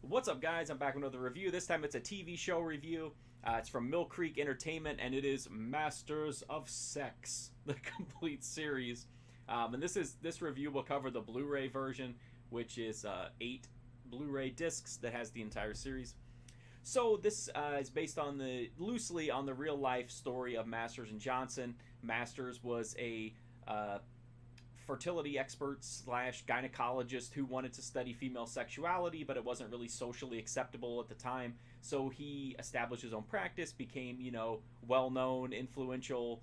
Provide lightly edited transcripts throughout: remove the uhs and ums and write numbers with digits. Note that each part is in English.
What's up, guys? I'm back with another review. This time it's a TV show review. It's from Mill Creek Entertainment, and it is Masters of Sex, the complete series. And this review will cover the Blu-ray version, which is 8 Blu-ray discs that has the entire series. So this is based on loosely on the real life story of Masters and Johnson. Masters was a fertility expert slash gynecologist who wanted to study female sexuality, but it wasn't really socially acceptable at the time. So he established his own practice, became, well-known, influential,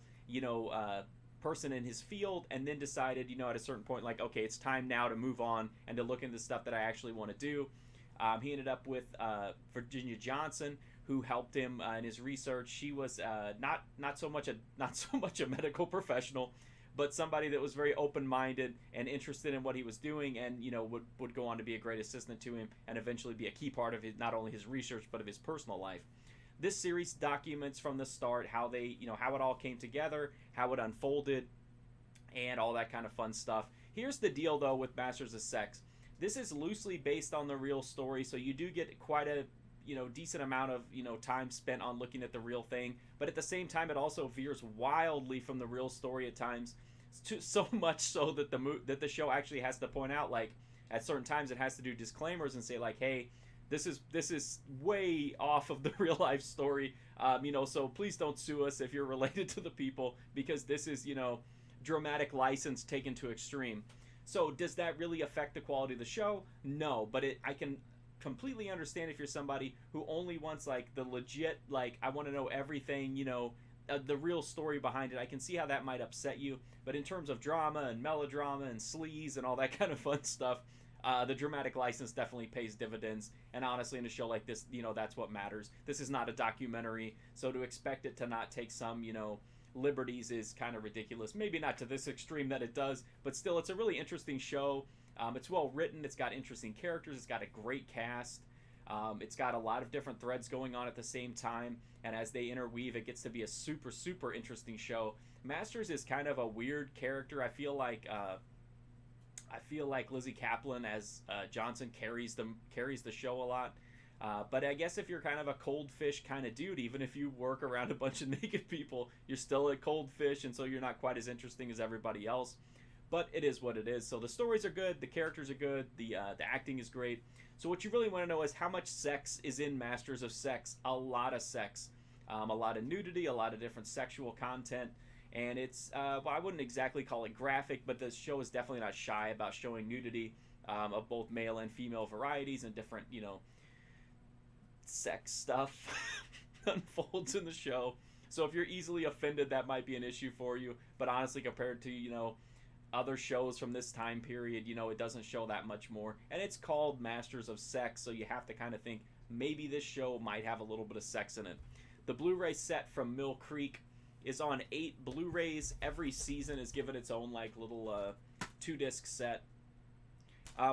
person in his field, and then decided, at a certain point, like, okay, it's time now to move on and to look into stuff that I actually want to do. He ended up with Virginia Johnson, who helped him in his research. She was not so much a medical professional, but somebody that was very open-minded and interested in what he was doing, and would go on to be a great assistant to him and eventually be a key part of not only his research but of his personal life. This series documents from the start how how it all came together, how it unfolded, and all that kind of fun stuff. Here's the deal, though, with Masters of Sex. This is loosely based on the real story, so you do get quite a decent amount of time spent on looking at the real thing, but at the same time it also veers wildly from the real story at times, so much so that the show actually has to point out, like, at certain times it has to do disclaimers and say, like, hey, this is way off of the real life story, so please don't sue us if you're related to the people, because this is dramatic license taken to extreme. So does that really affect the quality of the show? No, but I can completely understand if you're somebody who only wants, like, the legit, like, I want to know everything, the real story behind it. I can see how that might upset you, but in terms of drama and melodrama and sleaze and all that kind of fun stuff, the dramatic license definitely pays dividends. And honestly, in a show like this, that's what matters. This is not a documentary, so to expect it to not take some, liberties is kind of ridiculous. Maybe not to this extreme that it does, but still, it's a really interesting show. It's well written. It's got interesting characters. It's got a great cast. It's got a lot of different threads going on at the same time, and as they interweave, it gets to be a super, super interesting show. Masters is kind of a weird character. I feel like Lizzie Kaplan as Johnson carries the show a lot. But I guess if you're kind of a cold fish kind of dude, even if you work around a bunch of naked people, you're still a cold fish, and so you're not quite as interesting as everybody else. But it is what it is. So the stories are good, the characters are good, the acting is great. So what you really want to know is how much sex is in Masters of Sex. A lot of sex. A lot of nudity, a lot of different sexual content. And it's, I wouldn't exactly call it graphic, but the show is definitely not shy about showing nudity of both male and female varieties, and different, sex stuff unfolds in the show. So if you're easily offended, that might be an issue for you. But honestly, compared to, other shows from this time period, it doesn't show that much more. And it's called Masters of Sex, so you have to kind of think maybe this show might have a little bit of sex in it. The Blu-ray set from Mill Creek is on 8 Blu-rays. Every season is given its own, like, little 2-disc set.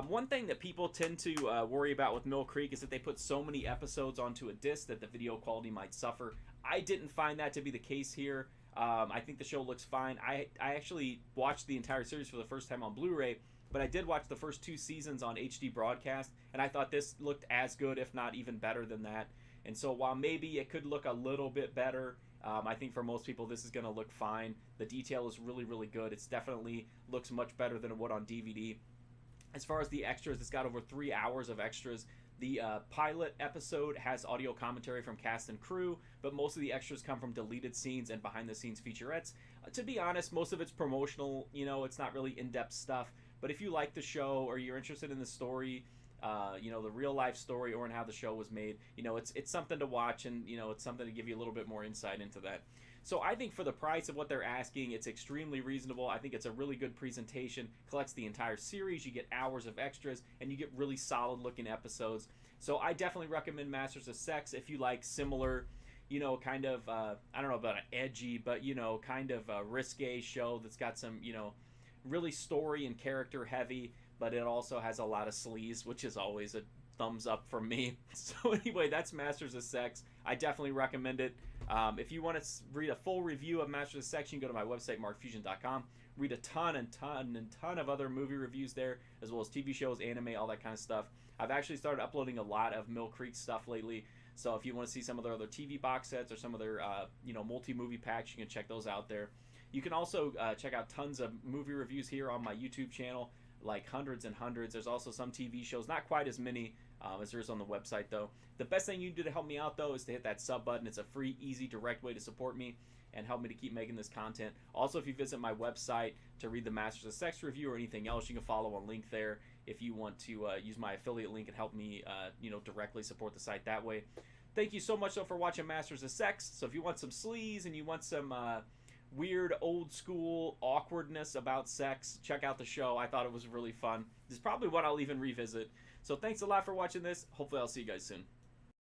One thing that people tend to worry about with Mill Creek is that they put so many episodes onto a disc that the video quality might suffer. I didn't find that to be the case here. I think the show looks fine. I actually watched the entire series for the first time on Blu-ray, but I did watch the first 2 seasons on HD broadcast, and I thought this looked as good, if not even better than that. And so while maybe it could look a little bit better, I think for most people this is going to look fine. The detail is really, really good. It's definitely looks much better than it would on DVD. As far as the extras, it's got over 3 hours of extras. The pilot episode has audio commentary from cast and crew, but most of the extras come from deleted scenes and behind-the-scenes featurettes. To be honest, most of it's promotional. It's not really in-depth stuff. But if you like the show, or you're interested in the story, the real-life story, or in how the show was made, it's something to watch, and it's something to give you a little bit more insight into that. So I think for the price of what they're asking, it's extremely reasonable. I think it's a really good presentation. Collects the entire series. You get hours of extras, and you get really solid-looking episodes. So I definitely recommend Masters of Sex if you like similar, kind of, I don't know about an edgy, but, kind of a risque show that's got some, really story and character heavy, but it also has a lot of sleaze, which is always a thumbs up from me. So anyway, that's Masters of Sex. I definitely recommend it. If you want to read a full review of Masters of Sex, you can go to my website, markfusion.com, Read a ton and ton of other movie reviews there, as well as TV shows, anime, all that kind of stuff. I've actually started uploading a lot of Mill Creek stuff lately. So if you want to see some of their other TV box sets or some of their multi-movie packs, you can check those out there. You can also check out tons of movie reviews here on my YouTube channel, like hundreds and hundreds. There's also some TV shows, not quite as many as there is on the website though. The best thing you can do to help me out though is to hit that sub button. It's a free, easy, direct way to support me and help me to keep making this content. Also, if you visit my website to read the Masters of Sex review or anything else, you can follow a link there if you want to use my affiliate link and help me directly support the site that way. Thank you so much though for watching Masters of Sex. So if you want some sleaze and you want some weird old school awkwardness about sex, check out the show. I thought it was really fun. This is probably what I'll even revisit. So thanks a lot for watching this. Hopefully I'll see you guys soon.